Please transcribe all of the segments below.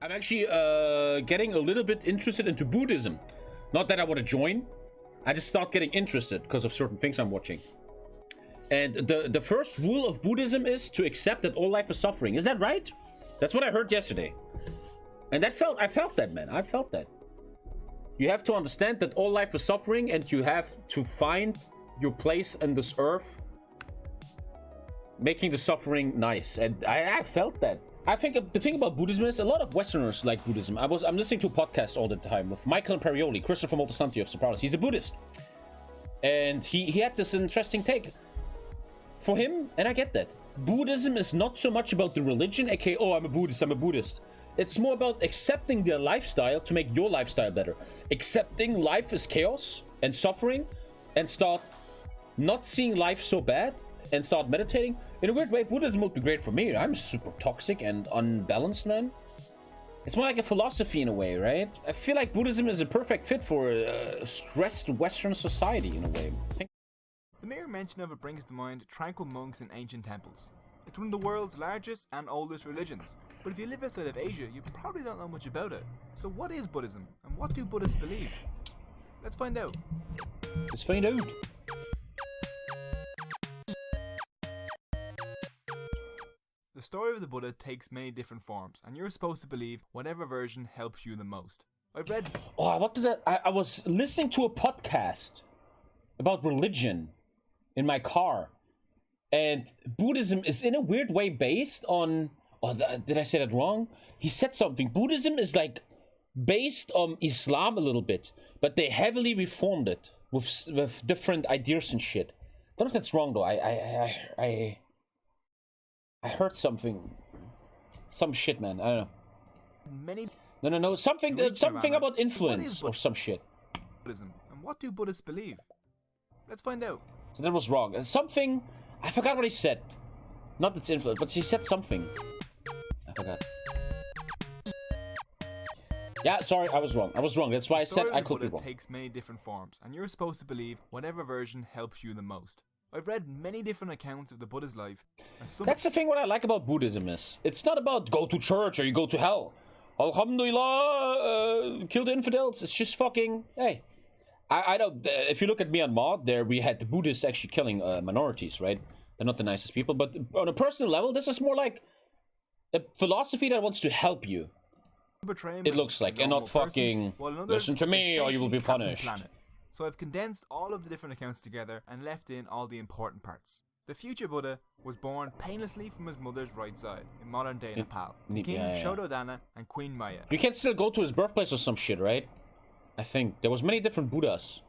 I'm actually getting a little bit interested into Buddhism. Not that I want to join. I just start getting interested because of certain things I'm watching. And the first rule of Buddhism is to accept that all life is suffering. Is that right? That's what I heard yesterday. And I felt that, man. I felt that. You have to understand that all life is suffering, and you have to find your place in this earth, making the suffering nice. And I felt that. I think the thing about Buddhism is a lot of Westerners like Buddhism. I'm listening to a podcast all the time with Michael Imperioli, Christopher Moltisanti of Sopranos. He's a Buddhist. And he had this interesting take. For him, and I get that, Buddhism is not so much about the religion, aka, oh, I'm a Buddhist. It's more about accepting their lifestyle to make your lifestyle better. Accepting life as chaos and suffering, and start not seeing life so bad, and start meditating. In a weird way, Buddhism would be great for me. I'm super toxic and unbalanced, man. It's more like a philosophy in a way, right? I feel like Buddhism is a perfect fit for a stressed Western society in a way. The mere mention of it brings to mind tranquil monks in ancient temples. It's one of the world's largest and oldest religions, but if you live outside of Asia, you probably don't know much about it. So what is Buddhism, and what do Buddhists believe? Let's find out. Let's find out. The story of the Buddha takes many different forms, and you're supposed to believe whatever version helps you the most. I've read... Oh, what did I was listening to a podcast about religion in my car, and Buddhism is in a weird way based on... Oh, did I say that wrong? He said something. Buddhism is like based on Islam a little bit, but they heavily reformed it with different ideas and shit. I don't know if that's wrong though. I heard something. Some shit, man. I don't know. Many... No. Something about influence or some shit. Buddhism, and what do Buddhists believe? Let's find out. So that was wrong. Something... I forgot what he said. Not that's influence, but he said something. I forgot. Yeah, sorry, I was wrong. That's why I said I could be wrong. Takes many different forms, and you're supposed to believe whatever version helps you the most. I've read many different accounts of the Buddha's life, and that's the thing what I like about Buddhism is, it's not about go to church or you go to hell. Alhamdulillah, kill the infidels. It's just fucking, hey. I don't, if you look at Myanmar, there we had the Buddhists actually killing minorities, right? They're not the nicest people, but on a personal level, this is more like a philosophy that wants to help you. It looks like, and not fucking, listen to me or you will be punished. So I've condensed all of the different accounts together and left in all the important parts. The future Buddha was born painlessly from his mother's right side in modern day Nepal. The king Shododana and Queen Maya. You can still go to his birthplace or some shit, right? I think there was many different Buddhas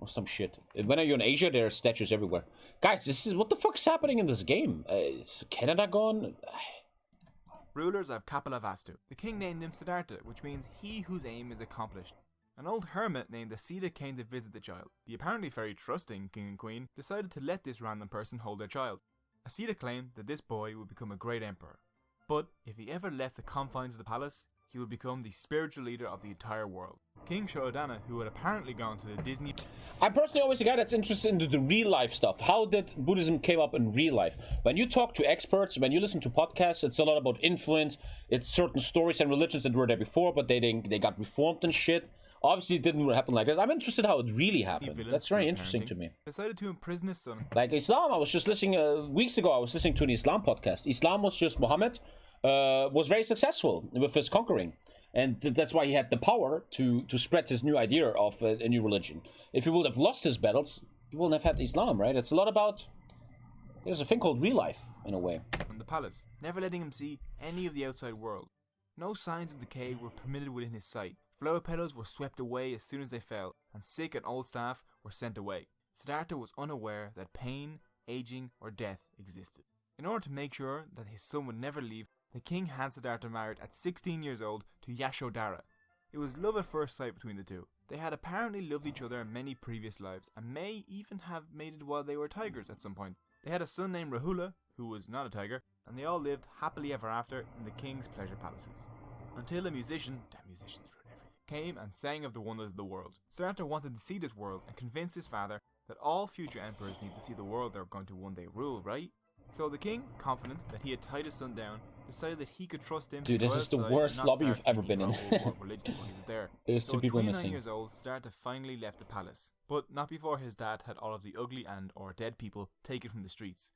or some shit. When you're in Asia, there are statues everywhere. Guys, this is what the fuck's happening in this game? Is Canada gone? Rulers of Kapilavastu. The king named him Siddhartha, which means he whose aim is accomplished. An old hermit named Asita came to visit the child. The apparently very trusting king and queen decided to let this random person hold their child. Asita claimed that this boy would become a great emperor. But if he ever left the confines of the palace, he would become the spiritual leader of the entire world. King Shododana, who had apparently gone to the Disney... I'm personally always a guy that's interested into the real life stuff. How did Buddhism came up in real life? When you talk to experts, when you listen to podcasts, it's a lot about influence. It's certain stories and religions that were there before, but they got reformed and shit. Obviously, it didn't happen like this. I'm interested how it really happened. That's very interesting to me. Decided to imprison his son. Like Islam, I was just listening, weeks ago, I was listening to an Islam podcast. Islam was just Muhammad was very successful with his conquering. And that's why he had the power to spread his new idea of a new religion. If he would have lost his battles, he wouldn't have had Islam, right? It's a lot about... There's a thing called real life, in a way. In the palace, never letting him see any of the outside world. No signs of decay were permitted within his sight. Flower petals were swept away as soon as they fell, and sick and old staff were sent away. Siddhartha was unaware that pain, aging, or death existed. In order to make sure that his son would never leave, the king had Siddhartha married at 16 years old to Yashodhara. It was love at first sight between the two. They had apparently loved each other in many previous lives, and may even have mated while they were tigers at some point. They had a son named Rahula, who was not a tiger, and they all lived happily ever after in the king's pleasure palaces. Until a musician, damn musicians ruin everything, came and sang of the wonders of the world. Siddhartha wanted to see this world and convince his father that all future emperors need to see the world they're going to one day rule, right? So the king, confident that he had tied his son down, decided that he could trust him Dude, to go this is the outside worst and not lobby you've start ever any been in. World War religions when he was there. There's So two at people 29 missing. years old, Siddhartha finally left the palace, but not before his dad had all of the ugly and or dead people taken from the streets.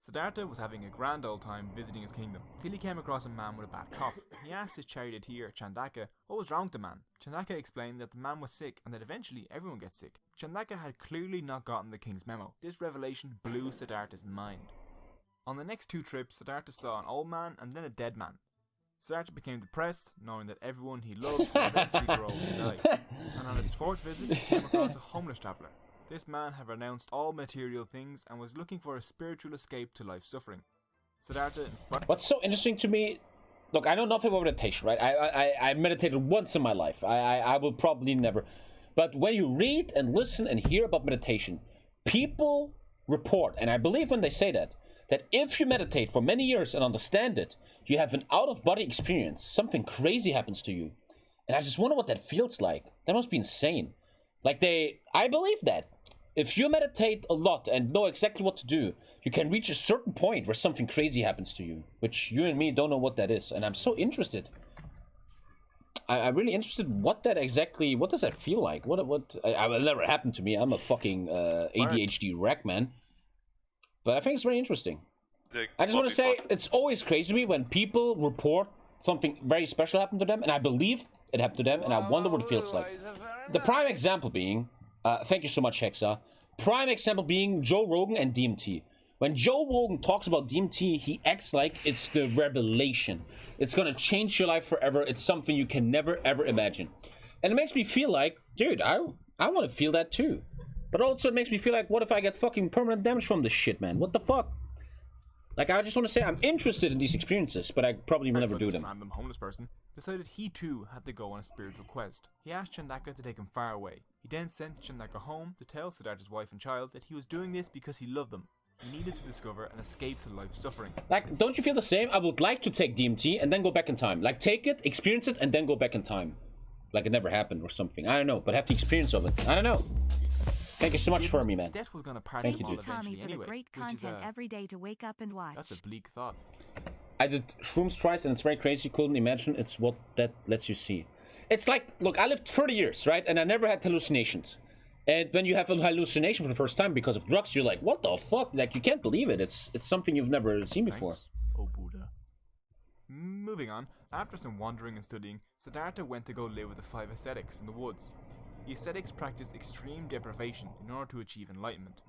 Siddhartha was having a grand old time visiting his kingdom, till he came across a man with a bad cough. He asked his charioteer, Chandaka, what was wrong with the man. Chandaka explained that the man was sick and that eventually everyone gets sick. Chandaka had clearly not gotten the king's memo. This revelation blew Siddhartha's mind. On the next two trips, Siddhartha saw an old man and then a dead man. Siddhartha became depressed, knowing that everyone he loved would eventually grow old and die. And on his fourth visit, he came across a homeless traveller. This man had renounced all material things and was looking for a spiritual escape to life's suffering. Siddhartha inspired. What's so interesting to me, look, I know nothing about meditation, right? I meditated once in my life. I will probably never. But when you read and listen and hear about meditation, people report, and I believe when they say that if you meditate for many years and understand it, you have an out-of-body experience. Something crazy happens to you. And I just wonder what that feels like. That must be insane. I believe that. If you meditate a lot and know exactly what to do, you can reach a certain point where something crazy happens to you, which you and me don't know what that is. And I'm so interested. I'm really interested what does that feel like? What I will never happen to me. I'm a fucking ADHD wreck, man. But I think it's very interesting. I just want to say, it's always crazy to me when people report something very special happened to them, and I believe it happened to them, and I wonder what it feels like. The prime example being, thank you so much, Hexa. Prime example being Joe Rogan and DMT. When Joe Rogan talks about DMT, he acts like it's the revelation. It's gonna change your life forever. It's something you can never ever imagine. And it makes me feel like, dude, I want to feel that too. But also it makes me feel like, what if I get fucking permanent damage from this shit, man? What the fuck? Like, I just want to say I'm interested in these experiences, but I probably will never do them. This random homeless person decided he too had to go on a spiritual quest. He asked Chandaka to take him far away. He then sent Chandaka home to tell Siddhartha's wife and child that he was doing this because he loved them. He needed to discover an escape to life's suffering. Like, don't you feel the same? I would like to take DMT and then go back in time. Like, take it, experience it, and then go back in time. Like it never happened or something. I don't know, but have the experience of it. I don't know. Thank you so much for me, man. Death was gonna part Thank you, them all dude. eventually Tommy, for anyway, the great which is content every day to wake up and watch. that's a bleak thought. I did shrooms twice and it's very crazy. Couldn't imagine it's what that lets you see. It's like, look, I lived 30 years, right? And I never had hallucinations. And when you have a hallucination for the first time because of drugs, you're like, what the fuck? Like, you can't believe it. It's something you've never seen before. Thanks, oh Buddha. Moving on, after some wandering and studying, Siddhartha went to go live with the 5 ascetics in the woods. The ascetics practiced extreme deprivation in order to achieve enlightenment.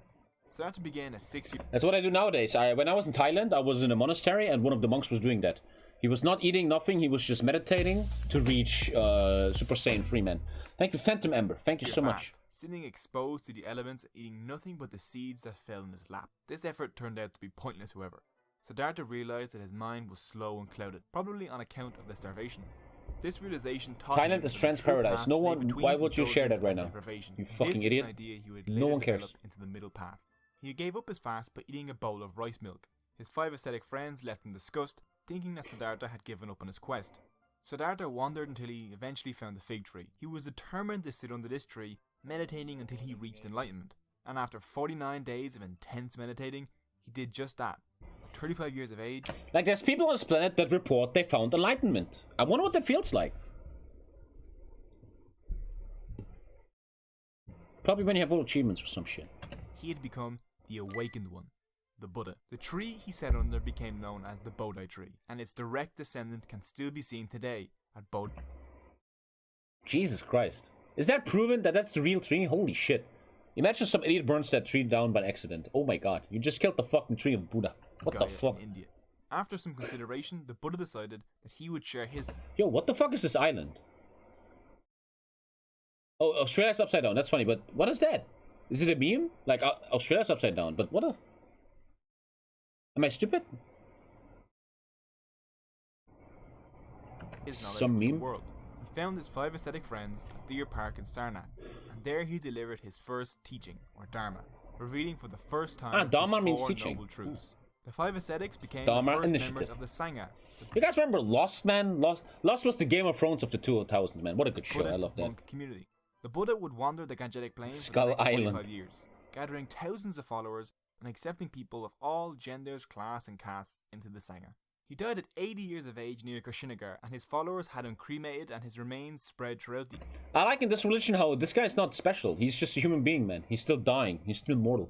Siddhartha began a 6-year... That's what I do nowadays. When I was in Thailand, I was in a monastery and one of the monks was doing that. He was not eating nothing, he was just meditating to reach Super Saiyan 3, man. Thank you, Phantom Ember. Thank you so much. Sitting exposed to the elements, eating nothing but the seeds that fell in his lap. This effort turned out to be pointless, however. Siddhartha realized that his mind was slow and clouded, probably on account of the starvation. This realization taught him Thailand is that trans the true paradise. path No lay one. between Why would you share indulgence that right and now? deprivation. You fucking this idiot. Is an idea he would No later one cares. develop into the middle path. He gave up his fast by eating a bowl of rice milk. His 5 ascetic friends left in disgust, thinking that Siddhartha had given up on his quest. Siddhartha wandered until he eventually found the fig tree. He was determined to sit under this tree, meditating until he reached enlightenment. And after 49 days of intense meditating, he did just that. At 35 years of age... Like, there's people on this planet that report they found enlightenment. I wonder what that feels like. Probably when you have all achievements or some shit. He had become the awakened one, the Buddha. The tree he sat under became known as the Bodhi tree, and its direct descendant can still be seen today at Bodhi. Jesus Christ. Is that proven that that's the real tree? Holy shit. Imagine some idiot burns that tree down by accident. Oh my god, you just killed the fucking tree of Buddha. What the fuck? In India. After some consideration, the Buddha decided that he would share his... Yo, what the fuck is this island? Oh, Australia's upside down. That's funny, but what is that? Is it a meme? Like, Australia's upside down, but what a... Am I stupid? His knowledge Some of the meme? world. He found his 5 ascetic friends at Deer Park in Sarnath, and there he delivered his first teaching, or Dharma, revealing for the first time Dharma his means 4 teaching. noble truths. The 5 ascetics became Dharma the first initiative. members of the Sangha, You guys remember Lost, man? Lost was the Game of Thrones of the 2000s, man. What a good show. I Buddhist love that. monk community. The Buddha would wander the Gangetic Plains Skull for the next Island. 45 years, gathering thousands of followers and accepting people of all genders, class and castes into the Sangha. He died at 80 years of age near Kushinagar, and his followers had him cremated and his remains spread throughout the... I like in this religion how this guy's not special. He's just a human being, man. He's still dying. He's still mortal.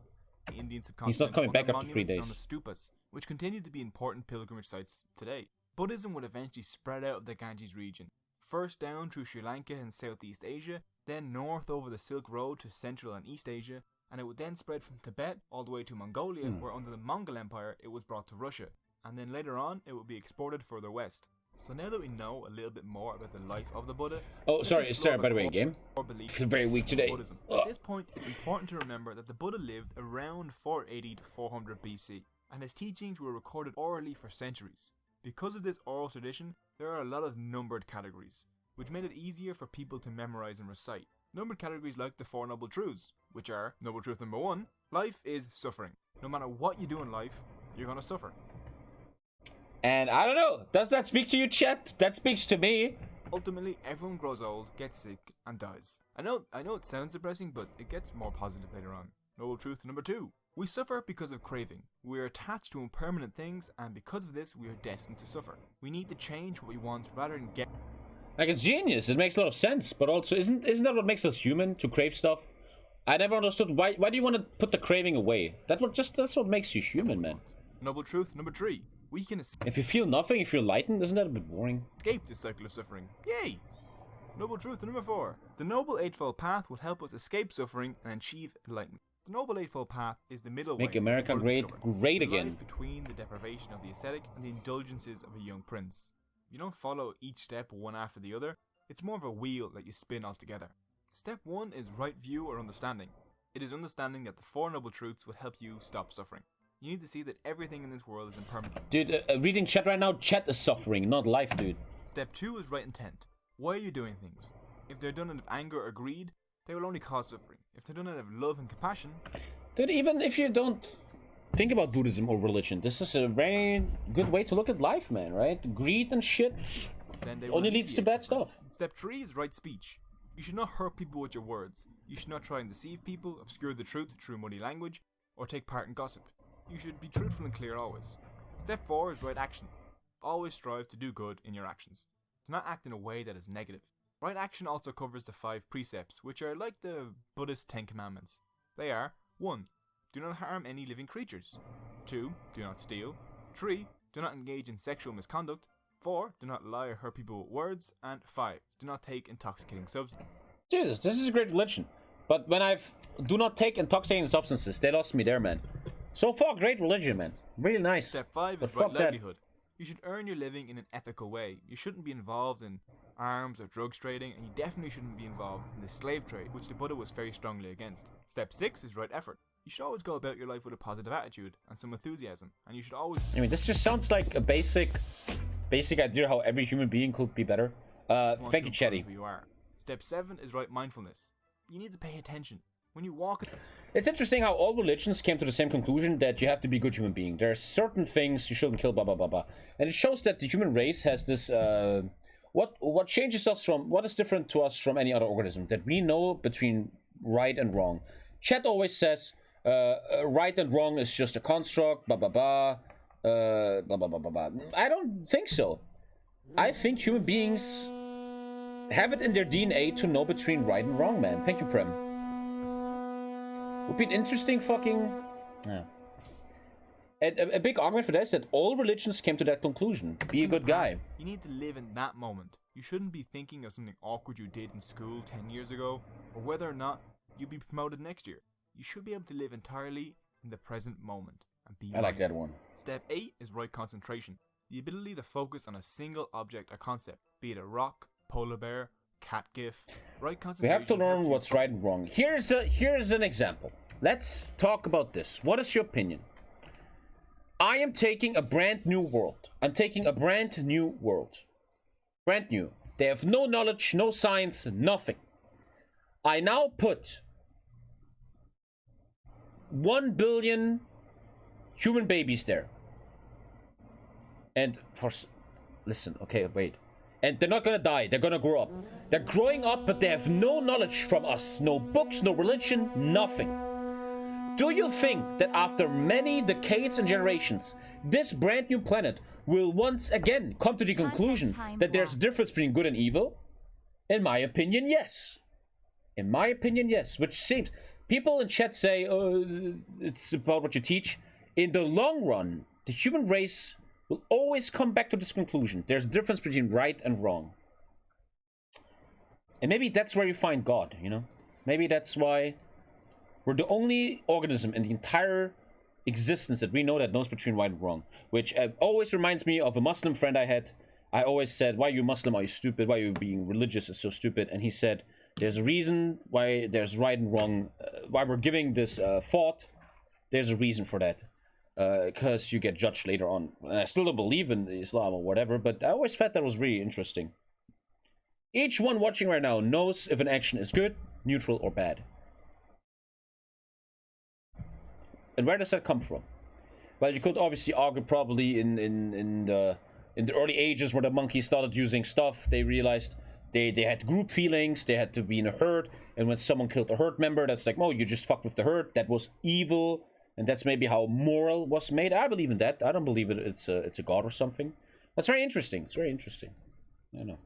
Indian subcontinent. He's not coming back after 3 days. Known as stupas, which continue to be important pilgrimage sites today. Buddhism would eventually spread out of the Ganges region, first down through Sri Lanka and Southeast Asia, then north over the Silk Road to Central and East Asia, and it would then spread from Tibet all the way to Mongolia, where under the Mongol Empire it was brought to Russia, and then later on it would be exported further west. So now that we know a little bit more about the life of the Buddha... Oh, sorry, by the way, game. I feel very weak today. At this point, it's important to remember that the Buddha lived around 480 to 400 BC, and his teachings were recorded orally for centuries. Because of this oral tradition, there are a lot of numbered categories, which made it easier for people to memorize and recite. Numbered categories like the Four Noble Truths, which are, Noble Truth number 1, life is suffering. No matter what you do in life, you're gonna suffer. And I don't know, does that speak to you, chat? That speaks to me. Ultimately, everyone grows old, gets sick, and dies. I know it sounds depressing, but it gets more positive later on. Noble Truth number 2. We suffer because of craving. We are attached to impermanent things, and because of this, we are destined to suffer. We need to change what we want rather than get... Like, it's genius, it makes a lot of sense, but also, isn't that what makes us human, to crave stuff? I never understood, why do you want to put the craving away? That's what makes you human, man. Noble Truth number 3. We can if you feel nothing, if you're enlightened, isn't that a bit boring? Escape this cycle of suffering. Yay! Noble Truth number 4. The Noble Eightfold Path will help us escape suffering and achieve enlightenment. The Noble Eightfold Path is the middle way. Make America great again. It lies between the deprivation of the ascetic and the indulgences of a young prince. You don't follow each step one after the other. It's more of a wheel that you spin altogether. Step 1 is right view or understanding. It is understanding that the Four Noble Truths will help you stop suffering. You need to see that everything in this world is impermanent. Dude, reading chat right now, chat is suffering, not life, dude. Step 2 is right intent. Why are you doing things? If they're done out of anger or greed, they will only cause suffering. If they're done out of love and compassion... Dude, even if you don't think about Buddhism or religion, this is a very good way to look at life, man, right? Greed and shit then they only leads to bad stuff. Step 3 is right speech. You should not hurt people with your words. You should not try and deceive people, obscure the truth through muddy language, or take part in gossip. You should be truthful and clear always. Step 4 is right action. Always strive to do good in your actions. Do not act in a way that is negative. Right action also covers the 5 precepts, which are like the Buddhist 10 commandments. They are 1. Do not harm any living creatures. 2. Do not steal. 3. Do not engage in sexual misconduct. 4. Do not lie or hurt people with words. And 5. Do not take intoxicating substances. Jesus, this is a great religion. But when do not take intoxicating substances, they lost me there, man. So far, great religion, man. Really nice. Step 5 is right livelihood. You should earn your living in an ethical way. You shouldn't be involved in arms or drugs trading, and you definitely shouldn't be involved in the slave trade, which the Buddha was very strongly against. Step 6 is right effort. You should always go about your life with a positive attitude and some enthusiasm, and you should always... I mean, this just sounds like a basic idea how every human being could be better. Thank you, Chatty. Who you are. Step 7 is right mindfulness. You need to pay attention. When you walk... It's interesting how all religions came to the same conclusion that you have to be a good human being. There are certain things you shouldn't kill, blah, blah, blah, blah. And it shows that the human race has this... What changes us from... What is different to us from any other organism? That we know between right and wrong. Chat always says right and wrong is just a construct, blah, blah, blah. Blah, blah, blah, blah, blah. I don't think so. I think human beings have it in their DNA to know between right and wrong, man. Thank you, Prem. Would be an interesting fucking... Yeah. A big argument for that is that all religions came to that conclusion. Be a good guy. You need to live in that moment. You shouldn't be thinking of something awkward you did in school 10 years ago, or whether or not you'll be promoted next year. You should be able to live entirely in the present moment and be mindful. I like that one. Step 8 is right concentration. The ability to focus on a single object or concept, be it a rock, polar bear, cat gif. Right concentration. We have to learn what's right and wrong. Here's an example. Let's talk about this. What is your opinion? I am taking a brand new world. I'm taking a brand new world. Brand new. They have no knowledge, no science, nothing. I now put 1 billion human babies there. And listen, okay, wait. And they're not gonna die, they're gonna grow up. They're growing up, but they have no knowledge from us. No books, no religion, nothing. Do you think that after many decades and generations, this brand new planet will once again come to the conclusion that there's a difference between good and evil? In my opinion, yes. In my opinion, yes. Which seems... People in chat say, oh, it's about what you teach. In the long run, the human race will always come back to this conclusion. There's a difference between right and wrong. And maybe that's where you find God, you know? Maybe that's why we're the only organism in the entire existence that we know that knows between right and wrong. Which always reminds me of a Muslim friend I had. I always said, why are you Muslim? Are you stupid? Why are you being religious? It's so stupid. And he said, there's a reason why there's right and wrong. Why we're giving this thought. There's a reason for that. Because you get judged later on. And I still don't believe in Islam or whatever, but I always thought that was really interesting. Each one watching right now knows if an action is good, neutral, or bad. And where does that come from? Well, you could obviously argue probably in the early ages where the monkeys started using stuff, they realized they had group feelings, they had to be in a herd, and when someone killed a herd member, that's like, oh, you just fucked with the herd, that was evil, and that's maybe how moral was made. I believe in that. I don't believe it's a god or something. That's very interesting. It's very interesting. I know.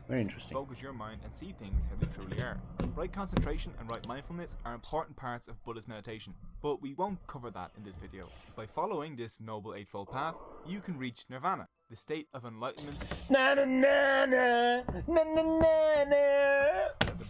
Very interesting. Focus your mind and see things how they truly are. Right concentration and right mindfulness are important parts of Buddhist meditation, but we won't cover that in this video. By following this noble eightfold path, you can reach nirvana, the state of enlightenment. Na na na na na na na.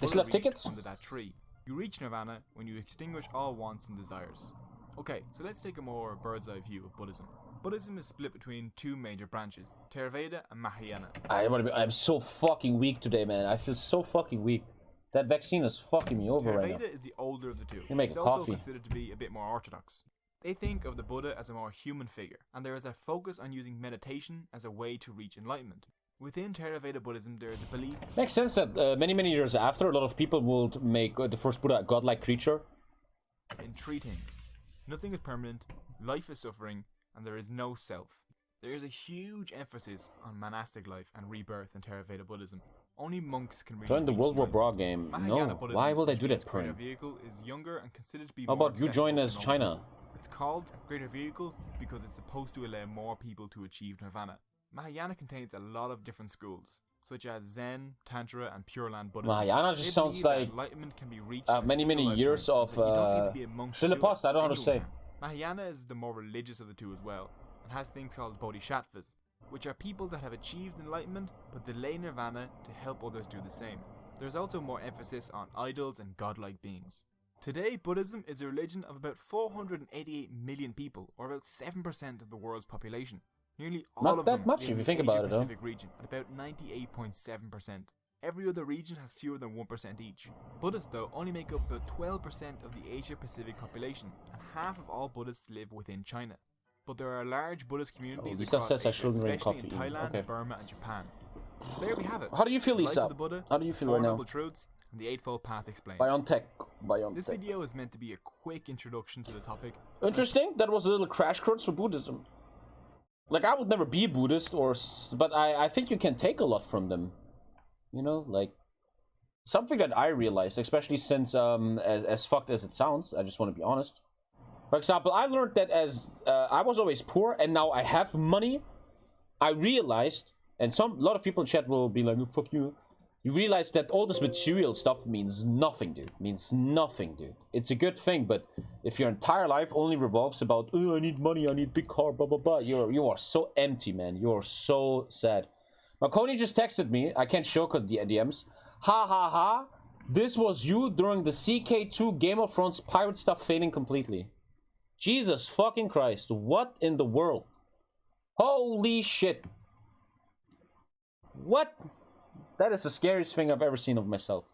They still have tickets? Under that tree. You reach nirvana when you extinguish all wants and desires. Okay, so let's take a more bird's eye view of Buddhism. Buddhism is split between two major branches, Theravada and Mahayana. I'm so fucking weak today, man. I feel so fucking weak. That vaccine is fucking me over right now. Theravada is the older of the two. You make it's coffee. Also considered to be a bit more orthodox. They think of the Buddha as a more human figure, and there is a focus on using meditation as a way to reach enlightenment. Within Theravada Buddhism, there is a belief... Makes sense that many years after, a lot of people would make the first Buddha a godlike creature. In three things. Nothing is permanent, life is suffering, and there is no self. There is a huge emphasis on monastic life and rebirth in Theravada Buddhism. Only monks can really join the World War Bra game. No, why will they do that, Greater Vehicle is younger and considered to be How more about you join as China? It's called Greater Vehicle because it's supposed to allow more people to achieve nirvana. Mahayana contains a lot of different schools, such as Zen, Tantra, and Pure Land Buddhism. Mahayana just sounds like enlightenment can be reached many years of Shilapast, I don't know how to say. Mahayana is the more religious of the two as well, and has things called bodhisattvas, which are people that have achieved enlightenment but delay nirvana to help others do the same. There's also more emphasis on idols and godlike beings. Today, Buddhism is a religion of about 488 million people, or about 7% of the world's population. Nearly all Not of that them much live if you in think the about it, though. Asia-Pacific region, at about 98.7%. Every other region has fewer than 1% each. Buddhists, though, only make up about 12% of the Asia-Pacific population, and half of all Buddhists live within China. But there are large Buddhist communities across Asia, especially in Thailand, Burma, and Japan. So there we have it. How do you feel, Lisa? Life of the Buddha, How do you feel right now? Noble Truths, and the Eightfold Path explained. BioNTech. This video is meant to be a quick introduction to the topic. Interesting. That was a little crash course for Buddhism. Like, I would never be a Buddhist, but I think you can take a lot from them. You know, like, something that I realized, especially since, as fucked as it sounds, I just want to be honest. For example, I learned that as I was always poor, and now I have money. I realized, and a lot of people in chat will be like, fuck you. You realize that all this material stuff means nothing, dude. Means nothing, dude. It's a good thing, but if your entire life only revolves about, oh, I need money, I need big car, blah, blah, blah, you are so empty, man. You are so sad. Marconi just texted me. I can't show because the DMs. Ha ha ha. This was you during the CK2 Game of Thrones pirate stuff failing completely. Jesus fucking Christ. What in the world? Holy shit. What? That is the scariest thing I've ever seen of myself.